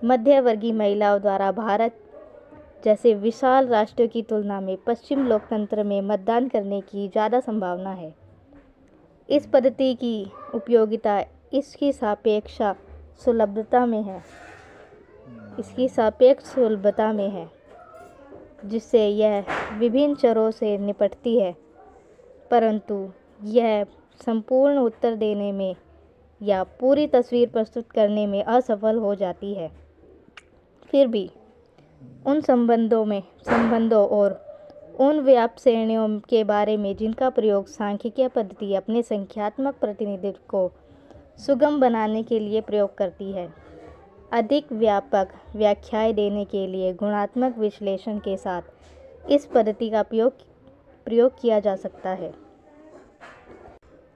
मध्यवर्गीय महिलाओं द्वारा भारत जैसे विशाल राष्ट्रों की तुलना में पश्चिम लोकतंत्र में मतदान करने की ज़्यादा संभावना है। इस पद्धति की उपयोगिता इसकी सापेक्ष सुलभता में है, जिससे यह विभिन्न चरों से निपटती है, परंतु यह संपूर्ण उत्तर देने में या पूरी तस्वीर प्रस्तुत करने में असफल हो जाती है। फिर भी उन संबंधों और उन व्याप्त श्रेणियों के बारे में जिनका प्रयोग सांख्यिकीय पद्धति अपने संख्यात्मक प्रतिनिधित्व को सुगम बनाने के लिए प्रयोग करती है, अधिक व्यापक व्याख्याएं देने के लिए गुणात्मक विश्लेषण के साथ इस पद्धति का प्रयोग किया जा सकता है।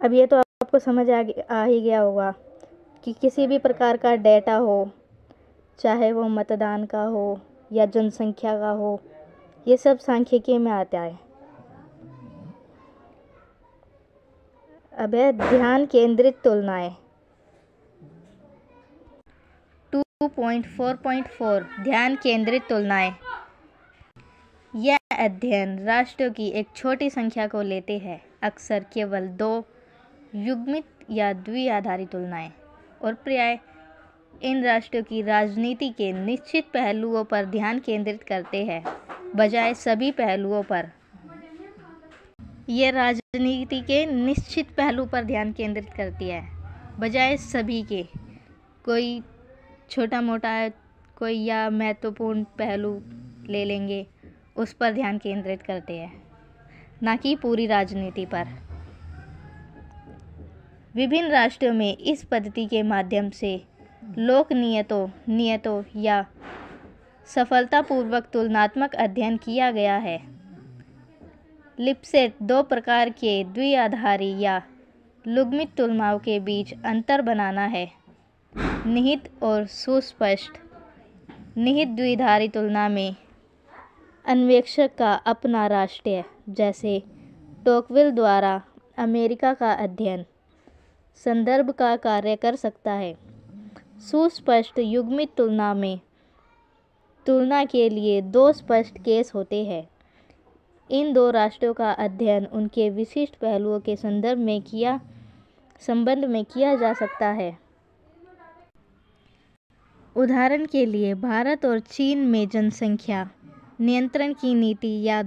अब ये तो आपको समझ आ ही गया होगा कि किसी भी प्रकार का डेटा हो, चाहे वो मतदान का हो या जनसंख्या का हो, ये सब सांख्यिकी में आता है। अब है ध्यान केंद्रित तुलनाएं। 2.4.4 ध्यान केंद्रित तुलनाएं। यह अध्ययन राष्ट्रों की एक छोटी संख्या को लेते हैं, अक्सर केवल 2 युग्मित या द्विआधारी तुलनाएं, और प्रायः इन राष्ट्रों की राजनीति के निश्चित पहलुओं पर ध्यान केंद्रित करते हैं, बजाय सभी पहलुओं पर। ये राजनीति के निश्चित पहलू पर ध्यान केंद्रित करती है, बजाय सभी के। कोई छोटा मोटा कोई या महत्वपूर्ण पहलू ले लेंगे, उस पर ध्यान केंद्रित करते हैं, ना कि पूरी राजनीति पर। विभिन्न राष्ट्रों में इस पद्धति के माध्यम से लोक नियतों या सफलतापूर्वक तुलनात्मक अध्ययन किया गया है। लिपसेट दो प्रकार के द्विआधारी या लुग्मित तुलनाओं के बीच अंतर बनाना है, निहित और सुस्पष्ट। निहित द्विआधारी तुलना में अन्वेषक का अपना राष्ट्र, जैसे टोकविल द्वारा अमेरिका का अध्ययन, संदर्भ का कार्य कर सकता है। सुस्पष्ट युग्मित तुलना में तुलना के लिए दो स्पष्ट केस होते हैं। इन दो राष्ट्रों का अध्ययन उनके विशिष्ट पहलुओं के संबंध में किया जा सकता है। उदाहरण के लिए, भारत और चीन में जनसंख्या नियंत्रण की नीति या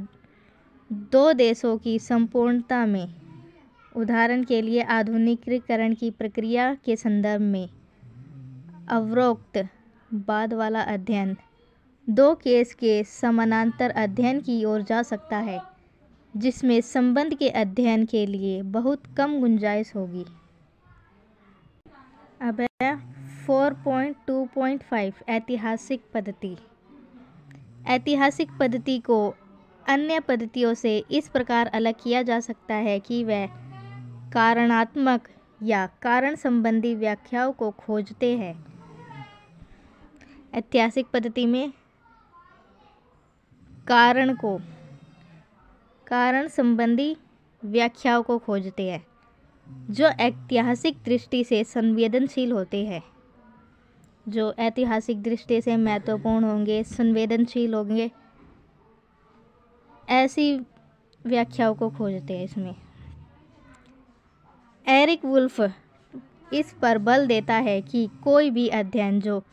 दो देशों की संपूर्णता में, उदाहरण के लिए आधुनिकीकरण की प्रक्रिया के संदर्भ में अवरोक्त बाद वाला अध्ययन, दो केस के समानांतर अध्ययन की ओर जा सकता है, जिसमें संबंध के अध्ययन के लिए बहुत कम गुंजाइश होगी। अब 4.2.5 ऐतिहासिक पद्धति। ऐतिहासिक पद्धति को अन्य पद्धतियों से इस प्रकार अलग किया जा सकता है कि वह कारणात्मक या कारण संबंधी व्याख्याओं को खोजते हैं। ऐतिहासिक पद्धति में कारण संबंधी व्याख्याओं को खोजते हैं, जो ऐतिहासिक दृष्टि से संवेदनशील होते हैं, जो ऐतिहासिक दृष्टि से महत्वपूर्ण होंगे, संवेदनशील होंगे, ऐसी व्याख्याओं को खोजते हैं। इसमें एरिक वुल्फ इस पर बल देता है कि कोई भी अध्ययन जो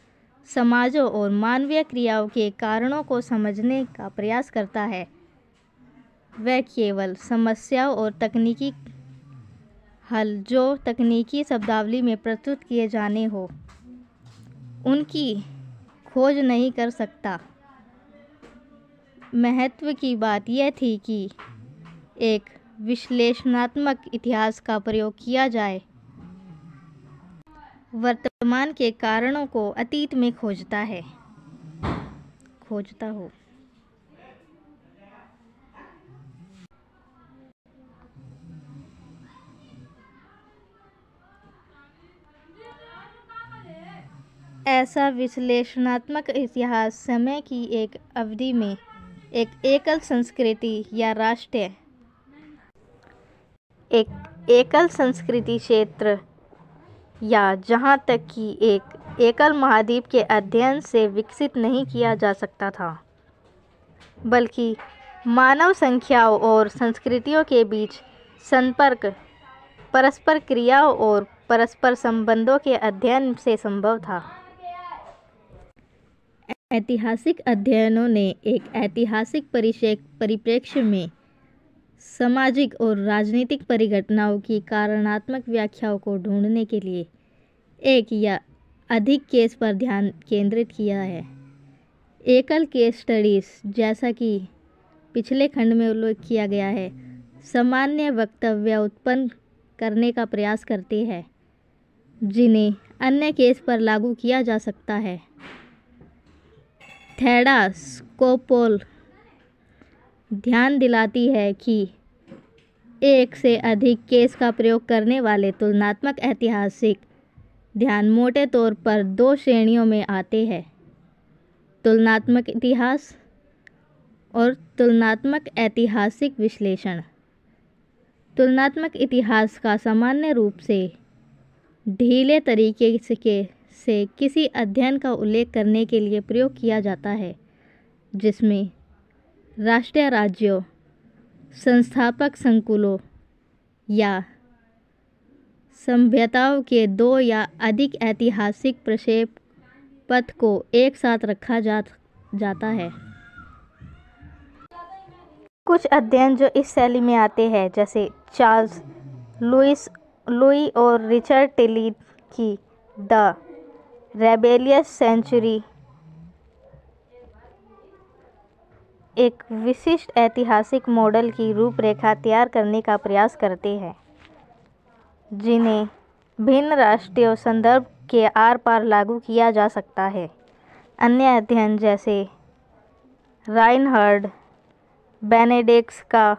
समाजों और मानवीय क्रियाओं के कारणों को समझने का प्रयास करता है, वह केवल समस्याओं और तकनीकी हल जो तकनीकी शब्दावली में प्रस्तुत किए जाने हो, उनकी खोज नहीं कर सकता। महत्व की बात यह थी कि एक विश्लेषणात्मक इतिहास का प्रयोग किया जाए, वर्तमान के कारणों को अतीत में खोजता हो। ऐसा विश्लेषणात्मक इतिहास समय की एक अवधि में एक एकल संस्कृति या राष्ट्र, एक एकल संस्कृति क्षेत्र या जहाँ तक कि एक एकल महाद्वीप के अध्ययन से विकसित नहीं किया जा सकता था, बल्कि मानव संख्याओं और संस्कृतियों के बीच संपर्क, परस्पर क्रियाओं और परस्पर संबंधों के अध्ययन से संभव था। ऐतिहासिक अध्ययनों ने एक ऐतिहासिक परिप्रेक्ष्य में सामाजिक और राजनीतिक परिघटनाओं की कारणात्मक व्याख्याओं को ढूंढने के लिए एक या अधिक केस पर ध्यान केंद्रित किया है। एकल केस स्टडीज, जैसा कि पिछले खंड में उल्लेख किया गया है, सामान्य वक्तव्य उत्पन्न करने का प्रयास करते हैं, जिन्हें अन्य केस पर लागू किया जा सकता है। थेडा स्कोपोल ध्यान दिलाती है कि एक से अधिक केस का प्रयोग करने वाले तुलनात्मक ऐतिहासिक ध्यान मोटे तौर पर दो श्रेणियों में आते हैं: तुलनात्मक इतिहास और तुलनात्मक ऐतिहासिक विश्लेषण। तुलनात्मक इतिहास का सामान्य रूप से ढीले तरीके से किसी अध्ययन का उल्लेख करने के लिए प्रयोग किया जाता है, जिसमें राष्ट्रीय राज्यों, संस्थापक संकुलों या सभ्यताओं के दो या अधिक ऐतिहासिक प्रक्षेप पथ को एक साथ रखा जाता है। कुछ अध्ययन जो इस शैली में आते हैं, जैसे चार्ल्स लुई और रिचर्ड टिली की द रेबेलियस सेंचुरी, एक विशिष्ट ऐतिहासिक मॉडल की रूपरेखा तैयार करने का प्रयास करते हैं, जिन्हें भिन्न राष्ट्रीय संदर्भ के आर पार लागू किया जा सकता है। अन्य अध्ययन जैसे राइनहर्ड बेनेडिक्ट का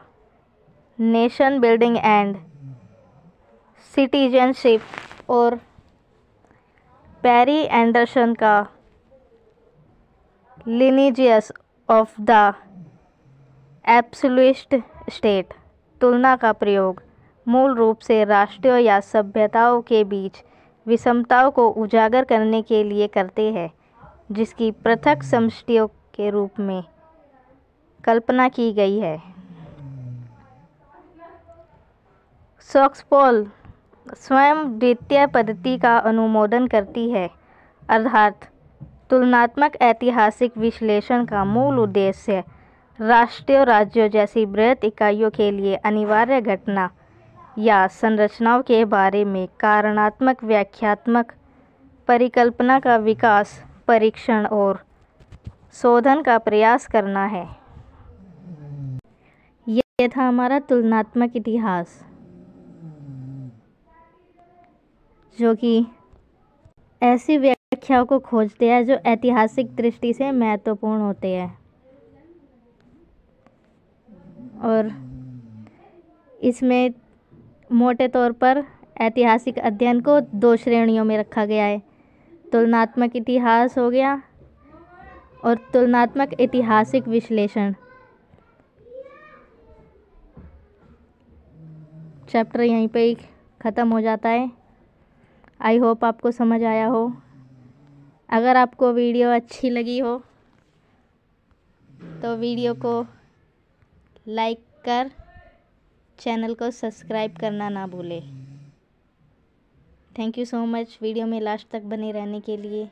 नेशन बिल्डिंग एंड सिटीजनशिप और पेरी एंडरसन का लिनिजियस ऑफ द एब्सोल्यूट स्टेट, तुलना का प्रयोग मूल रूप से राष्ट्रों या सभ्यताओं के बीच विषमताओं को उजागर करने के लिए करते हैं, जिसकी पृथक समष्टियों के रूप में कल्पना की गई है। सॉक्सपोल स्वयं द्वितीय पद्धति का अनुमोदन करती है, अर्थात तुलनात्मक ऐतिहासिक विश्लेषण का मूल उद्देश्य राष्ट्रीय राज्यों जैसी बृहत इकाइयों के लिए अनिवार्य घटना या संरचनाओं के बारे में कारणात्मक व्याख्यात्मक परिकल्पना का विकास, परीक्षण और शोधन का प्रयास करना है। यह था हमारा तुलनात्मक इतिहास, जो कि ऐसी व्याख्याओं को खोजते हैं जो ऐतिहासिक दृष्टि से महत्वपूर्ण होते हैं, और इसमें मोटे तौर पर ऐतिहासिक अध्ययन को 2 श्रेणियों में रखा गया है। तुलनात्मक इतिहास हो गया और तुलनात्मक ऐतिहासिक विश्लेषण। चैप्टर यहीं पे ही ख़त्म हो जाता है। आई होप आपको समझ आया हो। अगर आपको वीडियो अच्छी लगी हो तो वीडियो को लाइक कर चैनल को सब्सक्राइब करना ना भूलें। Thank you so much video में लास्ट तक बने रहने के लिए।